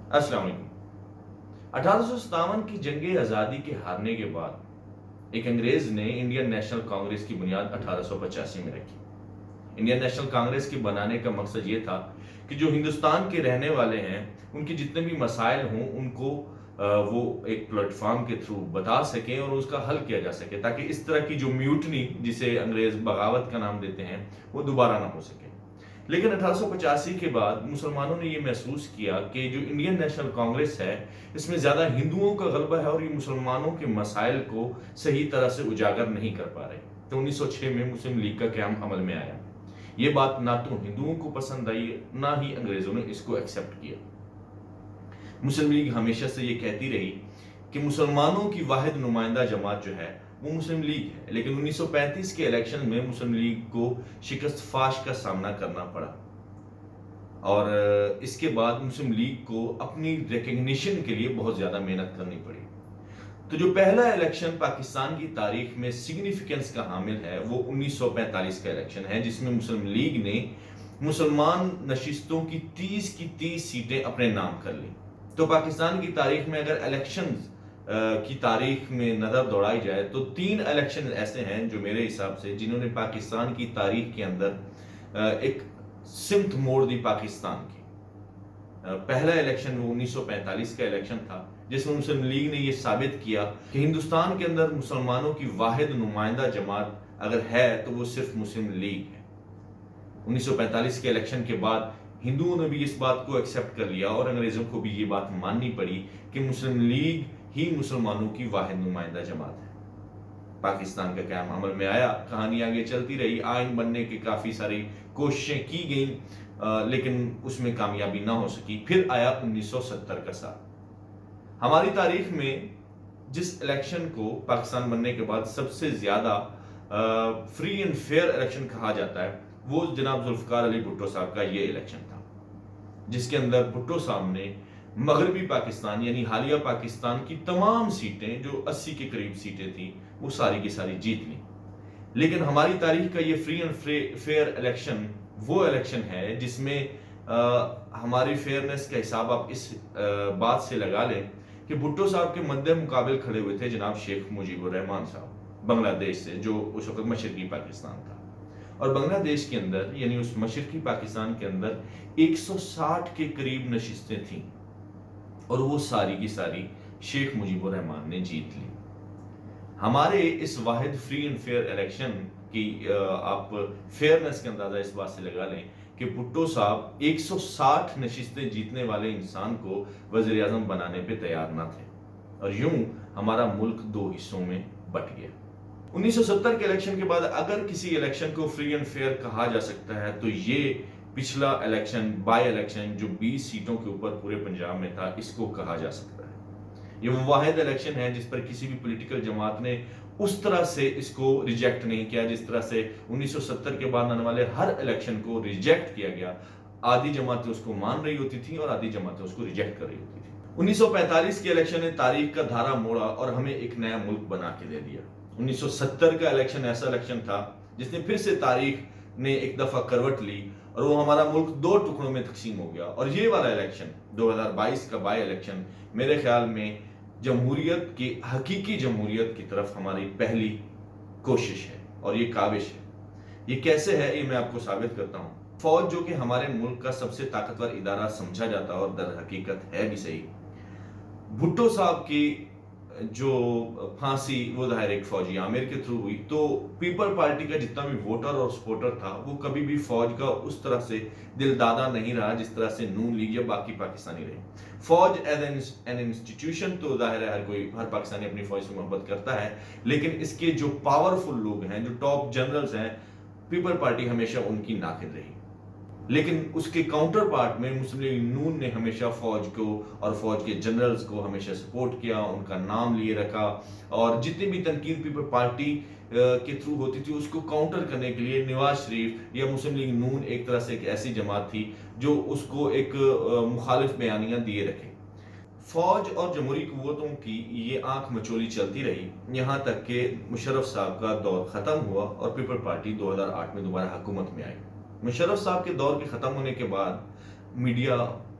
السلام علیکم۔ 1857 کی جنگ آزادی کے ہارنے کے بعد ایک انگریز نے انڈین نیشنل کانگریس کی بنیاد 1885 میں رکھی۔ انڈین نیشنل کانگریس کے بنانے کا مقصد یہ تھا کہ جو ہندوستان کے رہنے والے ہیں ان کے جتنے بھی مسائل ہوں ان کو وہ ایک پلیٹ فارم کے تھرو بتا سکیں اور اس کا حل کیا جا سکے، تاکہ اس طرح کی جو میوٹنی جسے انگریز بغاوت کا نام دیتے ہیں وہ دوبارہ نہ ہو سکے۔ لیکن 1885 کے بعد مسلمانوں نے یہ محسوس کیا کہ جو انڈین نیشنل کانگریس ہے اس میں زیادہ ہندوؤں کا غلبہ ہے اور یہ مسلمانوں کے مسائل کو صحیح طرح سے اجاگر نہیں کر پا رہے۔ تو 1906 میں مسلم لیگ کا قیام عمل میں آیا۔ یہ بات نہ تو ہندوؤں کو پسند آئی نہ ہی انگریزوں نے اس کو ایکسپٹ کیا۔ مسلم لیگ ہمیشہ سے یہ کہتی رہی کہ مسلمانوں کی واحد نمائندہ جماعت جو ہے وہ مسلم لیگ ہے، لیکن 1935 کے الیکشن میں مسلم لیگ کو شکست فاش کا سامنا کرنا پڑا اور اس کے بعد مسلم لیگ کو اپنی ریکگنیشن کے لیے بہت زیادہ محنت کرنی پڑی۔ تو جو پہلا الیکشن پاکستان کی تاریخ میں سگنیفیکنس کا حامل ہے وہ 1945 کا الیکشن ہے، جس میں مسلم لیگ نے مسلمان نشستوں کی 30 سیٹیں اپنے نام کر لی۔ تو پاکستان کی تاریخ میں اگر الیکشنز کی تاریخ میں نظر دوڑائی جائے تو 3 الیکشن ایسے ہیں جو میرے حساب سے جنہوں نے پاکستان کی تاریخ کے اندر ایک سمت موڑ دی پاکستان کی۔ پہلا الیکشن وہ 1945 کا الیکشن تھا جس میں مسلم لیگ نے یہ ثابت کیا کہ ہندوستان کے اندر مسلمانوں کی واحد نمائندہ جماعت اگر ہے تو وہ صرف مسلم لیگ ہے۔ 1945 کے الیکشن کے بعد ہندوؤں نے بھی اس بات کو ایکسپٹ کر لیا اور انگریزوں کو بھی یہ بات ماننی پڑی کہ مسلم لیگ ہی مسلمانوں کی واحد نمائندہ جماعت ہے۔ پاکستان کا قیام عمل میں آیا، کہانی آگے چلتی رہی، آئین بننے کی کافی ساری کوششیں کی گئیں لیکن اس میں کامیابی نہ ہو سکی۔ پھر آیا 1970 کا سال۔ ہماری تاریخ میں جس الیکشن کو پاکستان بننے کے بعد سب سے زیادہ فری اینڈ فیئر الیکشن کہا جاتا ہے وہ جناب ذوالفقار علی بھٹو صاحب کا یہ الیکشن تھا، جس کے اندر بھٹو صاحب نے مغربی پاکستان یعنی حالیہ پاکستان کی تمام سیٹیں جو 80 کے قریب سیٹیں تھیں وہ ساری کی ساری جیت لیں۔ لیکن ہماری تاریخ کا یہ فری اینڈ فیئر الیکشن وہ الیکشن ہے جس میں ہماری فیئرنس کا حساب آپ اس بات سے لگا لیں کہ بھٹو صاحب کے مد مقابل کھڑے ہوئے تھے جناب شیخ مجیب الرحمان صاحب بنگلہ دیش سے، جو اس وقت مشرقی پاکستان تھا، اور بنگلہ دیش کے اندر یعنی اس مشرقی پاکستان کے اندر 160 کے قریب نشستیں تھیں اور وہ ساری کی ساری شیخ مجیب الرحمان نے جیت لی۔ ہمارے اس واحد فری اینڈ فیئر الیکشن کی آپ فیئرنس کا اندازہ اس بات سے لگا لیں کہ بھٹو صاحب 160 نشستیں جیتنے والے انسان کو وزیر اعظم بنانے پہ تیار نہ تھے اور یوں ہمارا ملک 2 حصوں میں بٹ گیا۔ 1970 کے الیکشن کے بعد اگر کسی الیکشن کو فری اینڈ فیئر کہا جا سکتا ہے تو یہ پچھلا الیکشن بائی الیکشن جو 20 سیٹوں کے اوپر پورے پنجاب میں تھا اس کو کہا جا سکتا ہے۔ یہ وہ واحد الیکشن ہے جس پر کسی بھی پولیٹیکل جماعت نے اس طرح سے اس کو ریجیکٹ نہیں کیا جس طرح سے 1970 کے بعد آنے والے ہر الیکشن کو ریجیکٹ کیا گیا۔ آدھی جماعتیں اس کو مان رہی ہوتی تھیں اور آدھی جماعتیں اس کو ریجیکٹ کر رہی ہوتی تھیں۔ 1945 کے الیکشن نے تاریخ کا دھارا موڑا اور ہمیں ایک نیا ملک بنا کے دے دیا۔ 1970 کا الیکشن ایسا الیکشن تھا جس نے پھر سے تاریخ نے ایک دفعہ کروٹ لی اور وہ ہمارا ملک 2 ٹکڑوں میں تقسیم ہو گیا۔ اور یہ والا الیکشن 2022 کا بائی الیکشن میرے خیال میں جمہوریت کی حقیقی جمہوریت کی طرف ہماری پہلی کوشش ہے اور یہ کاوش ہے۔ یہ کیسے ہے یہ میں آپ کو ثابت کرتا ہوں۔ فوج جو کہ ہمارے ملک کا سب سے طاقتور ادارہ سمجھا جاتا ہے اور در حقیقت ہے بھی صحیح، بھٹو صاحب کی جو پھانسی وہ ظاہر ایک فوجی عامر کے تھرو ہوئی، تو پیپل پارٹی کا جتنا بھی ووٹر اور سپورٹر تھا وہ کبھی بھی فوج کا اس طرح سے دل دادا نہیں رہا جس طرح سے نون لیگ یا باقی پاکستانی رہے۔ فوج ایز این انسٹیٹیوشن تو ظاہر ہے ہر پاکستانی اپنی فوج سے محبت کرتا ہے، لیکن اس کے جو پاورفل لوگ ہیں جو ٹاپ جنرلز ہیں پیپل پارٹی ہمیشہ ان کی ناقد رہی۔ لیکن اس کے کاؤنٹر پارٹ میں مسلم لیگ نون نے ہمیشہ فوج کو اور فوج کے جنرلز کو ہمیشہ سپورٹ کیا، ان کا نام لیے رکھا اور جتنی بھی تنقید پیپل پارٹی کے تھرو ہوتی تھی اس کو کاؤنٹر کرنے کے لیے نواز شریف یا مسلم لیگ نون ایک طرح سے ایک ایسی جماعت تھی جو اس کو ایک مخالف بیانیاں دیے رکھے۔ فوج اور جمہوری قوتوں کی یہ آنکھ مچولی چلتی رہی یہاں تک کہ مشرف صاحب کا دور ختم ہوا اور پیپل پارٹی 2008 میں دوبارہ حکومت میں آئی۔ مشرف صاحب کے دور کے ختم ہونے کے بعد میڈیا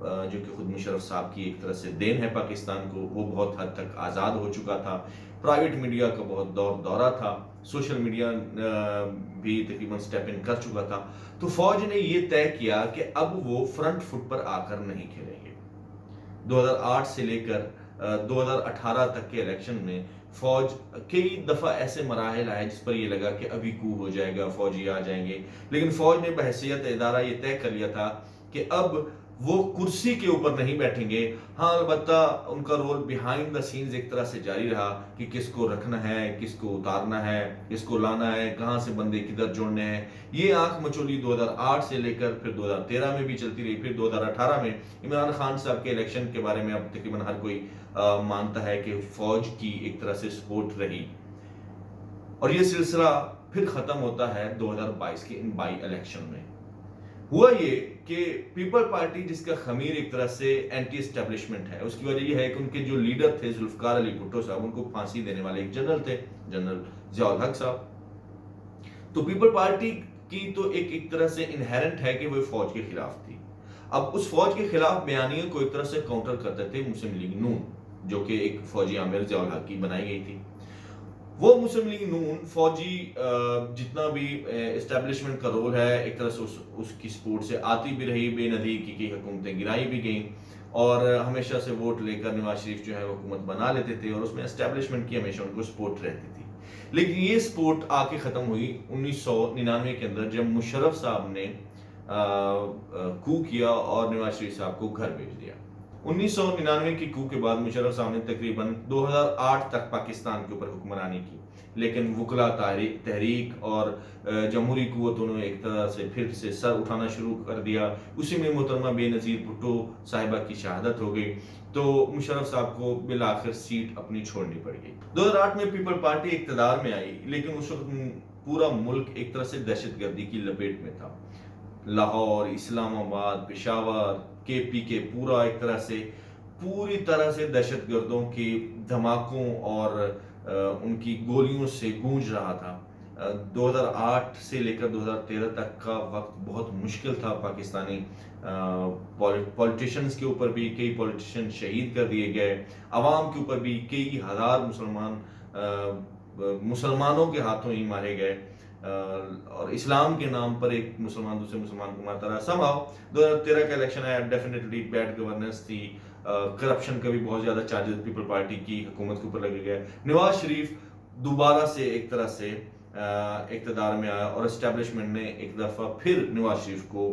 جو کہ خود مشرف صاحب کی ایک طرح سے دین ہے پاکستان کو، وہ بہت حد تک آزاد ہو چکا تھا، پرائیویٹ میڈیا کا بہت دورہ تھا، سوشل میڈیا بھی تقریباً سٹیپ ان کر چکا تھا، تو فوج نے یہ طے کیا کہ اب وہ فرنٹ فٹ پر آ کر نہیں کھیلیں گے۔ 2008 سے لے کر 2018 تک کے الیکشن میں فوج کئی دفعہ ایسے مراحل آئے جس پر یہ لگا کہ ابھی کو ہو جائے گا، فوجی آ جائیں گے، لیکن فوج نے بحیثیت ادارہ یہ طے کر لیا تھا کہ اب وہ کرسی کے اوپر نہیں بیٹھیں گے۔ ہاں البتہ ان کا رول بیہائنڈ دا سینز ایک طرح سے جاری رہا کہ کس کو رکھنا ہے، کس کو اتارنا ہے، کس کو لانا ہے، کہاں سے بندے کدھر جوڑنے ہیں، یہ آنکھ مچولی 2008 سے لے کر پھر 2013 میں بھی چلتی رہی۔ پھر 2018 میں عمران خان صاحب کے الیکشن کے بارے میں اب تقریباً ہر کوئی مانتا ہے کہ فوج کی ایک طرح سے سپورٹ رہی، اور یہ سلسلہ پھر ختم ہوتا ہے 2022 کے ان بائی الیکشن میں۔ ہوا یہ کہ پیپل پارٹی جس کا خمیر ایک طرح سے اینٹی اسٹیبلشمنٹ ہے، اس کی وجہ یہ ہے کہ ان کے جو لیڈر تھے ذوالفقار علی بھٹو صاحب، ان کو پھانسی دینے والے ایک جنرل تھے، جنرل ضیاء الحق صاحب۔ تو پیپل پارٹی کی تو ایک طرح سے انہیرنٹ ہے کہ وہ فوج کے خلاف تھی۔ اب اس فوج کے خلاف بیانیوں کو ایک طرح سے کاؤنٹر کرتے تھے مسلم لیگ نون، جو کہ ایک فوجی عامر ضیاء الحق کی بنائی گئی تھی۔ وہ مسلم لیگ نون فوجی جتنا بھی اسٹیبلشمنٹ کا رول ہے ایک طرح سے اس کی سپورٹ سے آتی بھی رہی، بے نظیر کی حکومتیں گرائی بھی گئیں، اور ہمیشہ سے ووٹ لے کر نواز شریف جو ہے وہ حکومت بنا لیتے تھے، اور اس میں اسٹیبلشمنٹ کی ہمیشہ ان کو سپورٹ رہتی تھی۔ لیکن یہ سپورٹ آ کے ختم ہوئی 1999 کے اندر، جب مشرف صاحب نے کو کیا اور نواز شریف صاحب کو گھر بھیج دیا۔ 1999 کی کو کے بعد مشرف صاحب نے تقریباً 2008 تک پاکستان کے اوپر حکمرانی کی، لیکن وکلا تحریک اور جمہوری قوتوں نے ایک طرح سے پھر سے سر اٹھانا شروع کر دیا۔ اسی میں محترمہ بے نظیر بھٹو صاحبہ کی شہادت ہو گئی، تو مشرف صاحب کو بالآخر سیٹ اپنی چھوڑنی پڑ گئی۔ 2008 میں پیپل پارٹی اقتدار میں آئی، لیکن اس وقت پورا ملک ایک طرح سے دہشت گردی کی لپیٹ میں تھا۔ لاہور، اسلام آباد، پشاور، کے پورا ایک طرح سے پوری طرح سے دہشت گردوں کے دھماکوں اور ان کی گولیوں سے گونج رہا تھا۔ 2008 سے لے کر 2013 تک کا وقت بہت مشکل تھا پاکستانی پولیٹیشنز کے اوپر بھی کئی پولیٹیشن شہید کر دیے گئے، عوام کے اوپر بھی کئی ہزار مسلمانوں کے ہاتھوں ہی مارے گئے، اور اسلام کے نام پر ایک مسلمان دوسرے مسلمان کو مارتا رہا۔ سمہاؤ 2013 کا الیکشن آیا، ڈیفینیٹلی بیڈ گورننس تھی، کرپشن کا بھی بہت زیادہ چارجز پیپل پارٹی کی حکومت کے اوپر لگے گئے۔ نواز شریف دوبارہ سے ایک طرح سے اقتدار میں آیا، اور اسٹیبلشمنٹ نے ایک دفعہ پھر نواز شریف کو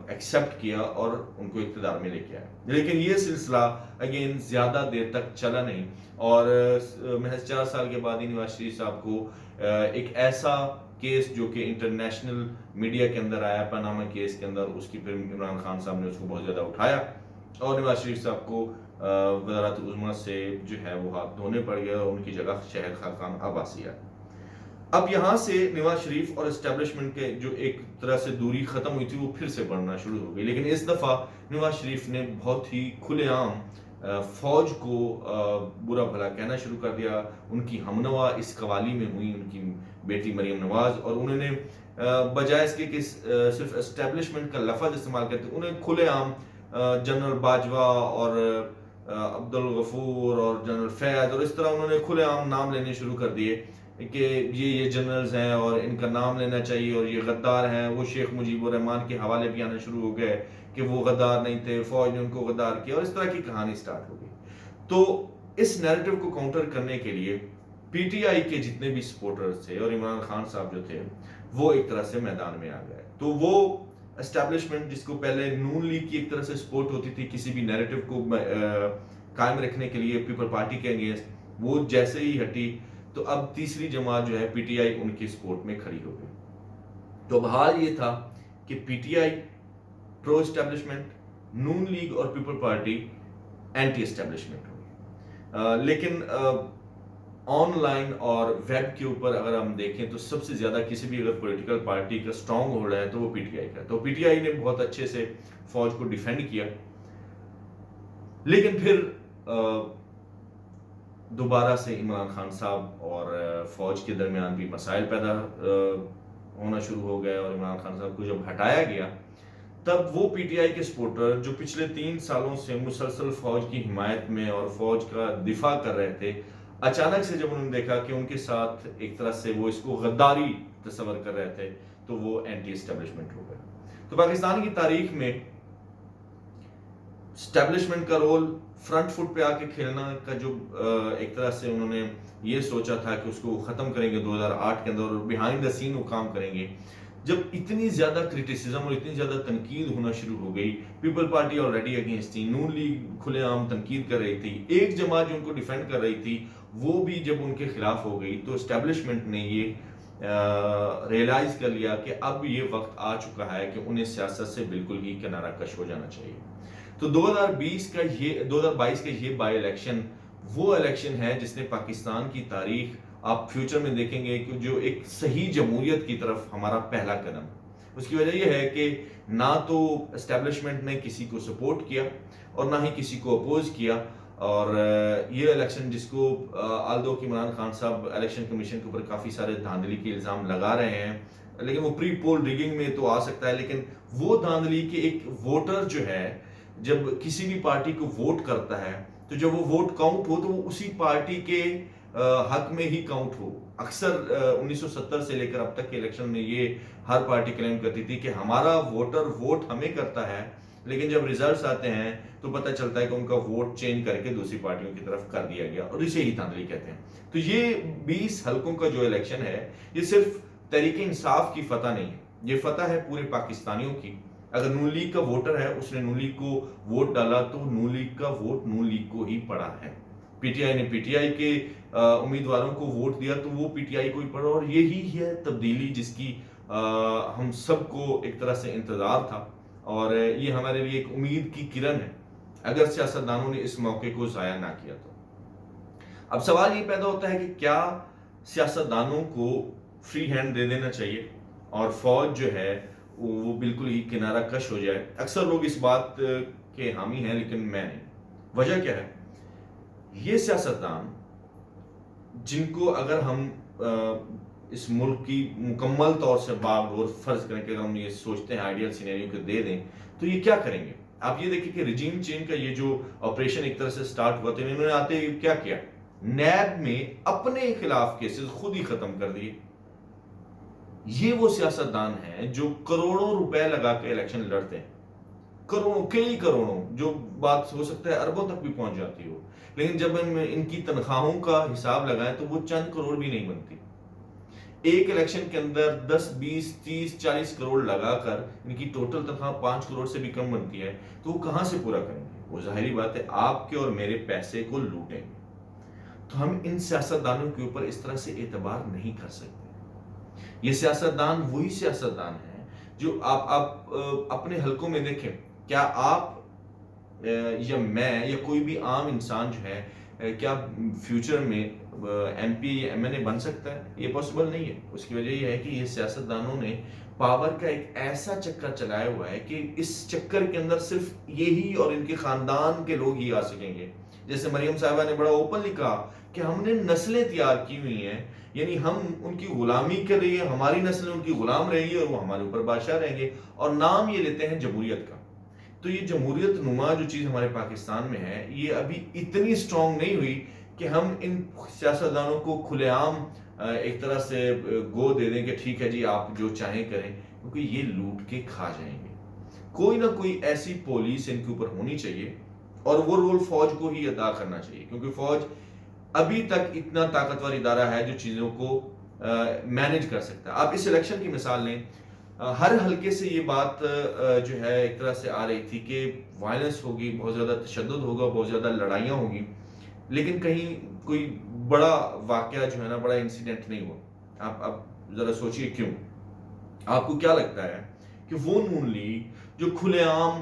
ایکسیپٹ کیا اور ان کو اقتدار میں لے کے آیا، لیکن یہ سلسلہ اگین زیادہ دیر تک چلا نہیں، اور محض 4 سال کے بعد ہی نواز شریف صاحب کو ایک ایسا کیس جو کہ انٹرنیشنل میڈیا کے اندر آیا، پاناما کیس کے اندر، اس کی پھر عمران خان صاحب نے اس کو بہت زیادہ اٹھایا، اور نواز شریف صاحب کو وزارت عظمیٰ سے جو ہے وہ ہاتھ دھونے پڑ گیا، اور ان کی جگہ شہر خاقان عباسی آیا۔ اب یہاں سے نواز شریف اور اسٹیبلشمنٹ کے جو ایک طرح سے دوری ختم ہوئی تھی وہ پھر سے بڑھنا شروع ہو گئی، لیکن اس دفعہ نواز شریف نے بہت ہی کھلے عام فوج کو برا بھلا کہنا شروع کر دیا۔ ان کی ہمنوا اس قوالی میں ہوئی، ان کی بیٹی مریم نواز، اور انہوں نے بجائے اس کے کہ صرف اسٹیبلشمنٹ کا لفظ استعمال کرتے، انہیں کھلے عام جنرل باجوہ اور عبدالغفور اور جنرل فیض اور اس طرح انہوں نے کھلے عام نام لینے شروع کر دیے کہ یہ جنرلز ہیں اور ان کا نام لینا چاہیے، اور یہ غدار ہیں۔ وہ شیخ مجیب الرحمان کے حوالے بھی آنا شروع ہو گئے کہ وہ غدار نہیں تھے، فوج نے ان کو غدار کیا، اور اس طرح کی کہانی سٹارٹ ہو گئی۔ تو اس نیریٹو کو کاؤنٹر کرنے کے لیے پی ٹی آئی کے جتنے بھی سپورٹرز تھے اور عمران خان صاحب جو تھے وہ ایک طرح سے میدان میں آ گئے۔ تو وہ اسٹیبلشمنٹ جس کو پہلے نون لیگ کی ایک طرح سے سپورٹ ہوتی تھی کسی بھی نیریٹو کو قائم رکھنے کے لیے پیپل پارٹی کے اگینسٹ، وہ جیسے ہی ہٹی تو اب تیسری جماعت جو ہے پی ٹی آئی ان کی سپورٹ میں کھڑی ہو گئی۔ تو اب حال یہ تھا کہ P T I pro establishment, Noon League اور پیپل پارٹی اینٹی اسٹیبلشمنٹ ہوئی، لیکن آن لائن اور ویب کے اوپر اگر ہم دیکھیں تو سب سے زیادہ کسی بھی اگر پولیٹیکل پارٹی کا اسٹرانگ ہولڈ ہے تو وہ پی ٹی آئی کا۔ تو پی ٹی آئی نے بہت اچھے سے فوج کو ڈیفینڈ کیا، لیکن پھر دوبارہ سے عمران خان صاحب اور فوج کے درمیان بھی مسائل پیدا ہونا شروع ہو گئے، اور عمران خان صاحب کو جب ہٹایا گیا تب وہ پی ٹی آئی کے سپورٹر جو پچھلے 3 سالوں سے مسلسل فوج کی حمایت میں اور فوج کا دفاع کر رہے تھے، اچانک سے جب انہوں نے دیکھا کہ ان کے ساتھ ایک طرح سے وہ اس کو غداری تصور کر رہے تھے، تو وہ اینٹی اسٹیبلشمنٹ ہو گئے۔ تو پاکستان کی تاریخ میں اسٹیبلشمنٹ کا رول فرنٹ فٹ پہ آ کے کھیلنا کا جو ایک طرح سے انہوں نے یہ سوچا تھا کہ اس کو ختم کریں گے 2008 کے اندر اور بیہائنڈ دا سین وہ کام کریں گے، جب اتنی زیادہ کرٹیسزم اور اتنی زیادہ تنقید ہونا شروع ہو گئی، پیپل پارٹی آلریڈی اگینسٹ تھی، نون لیگ کھلے عام تنقید کر رہی تھی، ایک جماعت جو ان کو ڈیفینڈ کر رہی تھی وہ بھی جب ان کے خلاف ہو گئی، تو اسٹیبلشمنٹ نے یہ ریئلائز کر لیا کہ اب یہ وقت آ چکا ہے کہ انہیں سیاست سے بالکل ہی کنارہ کش ہو جانا چاہیے۔ تو 2022 کا یہ بائی الیکشن وہ الیکشن ہے جس نے پاکستان کی تاریخ آپ فیوچر میں دیکھیں گے کہ جو ایک صحیح جمہوریت کی طرف ہمارا پہلا قدم، اس کی وجہ یہ ہے کہ نہ تو اسٹیبلشمنٹ نے کسی کو سپورٹ کیا اور نہ ہی کسی کو اپوز کیا، اور یہ الیکشن جس کو آلدو کہ عمران خان صاحب الیکشن کمیشن کے اوپر کافی سارے دھاندلی کے الزام لگا رہے ہیں، لیکن وہ پری پول ریگنگ میں تو آ سکتا ہے، لیکن وہ دھاندلی کے ایک ووٹر جو ہے جب کسی بھی پارٹی کو ووٹ کرتا ہے تو جب وہ ووٹ کاؤنٹ ہو تو وہ اسی پارٹی کے حق میں ہی کاؤنٹ ہو۔ اکثر 1970 سے لے کر اب تک کے الیکشن میں یہ ہر پارٹی کلیم کرتی تھی کہ ہمارا ووٹر ووٹ ہمیں کرتا ہے، لیکن جب ریزلٹس آتے ہیں تو پتہ چلتا ہے کہ ان کا ووٹ چینج کر کے دوسری پارٹیوں کی طرف کر دیا گیا، اور اسے ہی دھاندلی کہتے ہیں۔ تو یہ 20 حلقوں کا جو الیکشن ہے یہ صرف تحریک انصاف کی فتح نہیں ہے، یہ فتح ہے پورے پاکستانیوں کی۔ اگر نون لیگ کا ووٹر ہے، اس نے نون لیگ کو ووٹ ڈالا تو نون لیگ کا ووٹ نون لیگ کو ہی پڑا ہے۔ پی ٹی آئی نے پی ٹی آئی کے امیدواروں کو ووٹ دیا تو وہ پی ٹی آئی کو ہی پڑا، اور یہی ہے تبدیلی جس کی ہم سب کو ایک طرح سے انتظار تھا، اور یہ ہمارے لیے ایک امید کی کرن ہے اگر سیاستدانوں نے اس موقع کو ضائع نہ کیا تو۔ اب سوال یہ پیدا ہوتا ہے کہ کیا سیاستدانوں کو فری ہینڈ دے دینا چاہیے اور فوج جو ہے وہ بالکل ہی کنارہ کش ہو جائے؟ اکثر لوگ اس بات کے حامی ہیں لیکن میں نہیں۔ وجہ کیا ہے؟ یہ سیاستدان جن کو اگر ہم اس ملک کی مکمل طور سے باغ ڈور فرض کریں کہ اگر ہم یہ سوچتے ہیں آئیڈیل سینیریو کو دے دیں تو یہ کیا کریں گے؟ آپ یہ دیکھیں کہ ریجیم چینج کا یہ جو آپریشن ایک طرح سے سٹارٹ ہوا تھا، انہوں نے آتے ہی کیا کیا؟ نیب میں اپنے خلاف کیسز خود ہی ختم کر دیے۔ یہ وہ سیاستدان ہیں جو کروڑوں روپے لگا کے الیکشن لڑتے ہیں، کروڑوں، کئی کروڑوں، جو بات ہو سکتا ہے اربوں تک بھی پہنچ جاتی ہو، لیکن جب ان کی تنخواہوں کا حساب لگائیں تو وہ چند کروڑ بھی نہیں بنتی۔ ایک الیکشن کے اندر 10 20 30 40 کروڑ لگا کر ان کی ٹوٹل تنخواہ 5 کروڑ سے بھی کم بنتی ہے، تو وہ کہاں سے پورا کریں گے؟ وہ ظاہری بات ہے آپ کے اور میرے پیسے کو لوٹیں گے۔ تو ہم ان سیاستدانوں کے اوپر اس طرح سے اعتبار نہیں کر سکتے۔ یہ سیاستدان وہی سیاستدان ہیں جو آپ اپنے حلقوں میں دیکھیں، کیا آپ یا میں یا کوئی بھی عام انسان جو ہے کیا فیوچر میں ایم پی یا ایم این اے بن سکتا ہے؟ یہ پاسبل نہیں ہے۔ اس کی وجہ یہ ہے کہ یہ سیاستدانوں نے پاور کا ایک ایسا چکر چلایا ہوا ہے کہ اس چکر کے اندر صرف یہی اور ان کے خاندان کے لوگ ہی آ سکیں گے۔ جیسے مریم صاحبہ نے بڑا اوپنلی کہا کہ ہم نے نسلیں تیار کی ہوئی ہیں، یعنی ہم ان کی غلامی کر رہی ہیں، ہماری نسلیں ان کی غلام رہیں گی اور وہ ہمارے اوپر بادشاہ رہیں گے، اور نام یہ لیتے ہیں جمہوریت کا۔ تو یہ جمہوریت نما جو چیز ہمارے پاکستان میں ہے یہ ابھی اتنی سٹرونگ نہیں ہوئی کہ ہم ان سیاستدانوں کو کھلے عام ایک طرح سے گو دے دیں کہ ٹھیک ہے جی آپ جو چاہیں کریں، کیونکہ یہ لوٹ کے کھا جائیں گے۔ کوئی نہ کوئی ایسی پولیس ان کے اوپر ہونی چاہیے، اور وہ رول فوج کو ہی ادا کرنا چاہیے، کیونکہ فوج ابھی تک اتنا طاقتور ادارہ ہے جو چیزوں کو مینج کر سکتا ہے۔ آپ اس الیکشن کی مثال لیں، ہر حلقے سے یہ بات جو ہے ایک طرح سے آ رہی تھی کہ وائلنس ہوگی، بہت زیادہ تشدد ہوگا، بہت زیادہ لڑائیاں ہوگی، لیکن کہیں کوئی بڑا واقعہ جو ہے نا، بڑا انسیڈنٹ نہیں ہوا۔ آپ ذرا سوچئے کیوں؟ آپ کو کیا لگتا ہے کہ وہ نون لیگ جو کھلے عام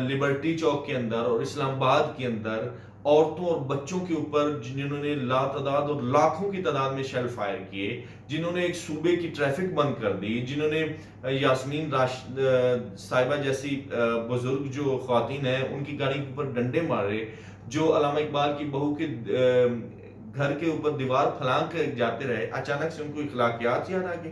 لبرٹی چوک کے اندر اور اسلام آباد کے اندر عورتوں اور بچوں کے اوپر جنہوں نے لاتعداد اور لاکھوں کی تعداد میں شیل فائر کیے، جنہوں نے ایک صوبے کی ٹریفک بند کر دی، جنہوں نے یاسمین صاحبہ جیسی بزرگ جو خواتین ہیں ان کی گاڑی کے اوپر ڈنڈے مارے، جو علامہ اقبال کی بہو کے گھر کے اوپر دیوار پھلانگ کر جاتے رہے، اچانک سے ان کو اخلاقیات یاد آ گئی۔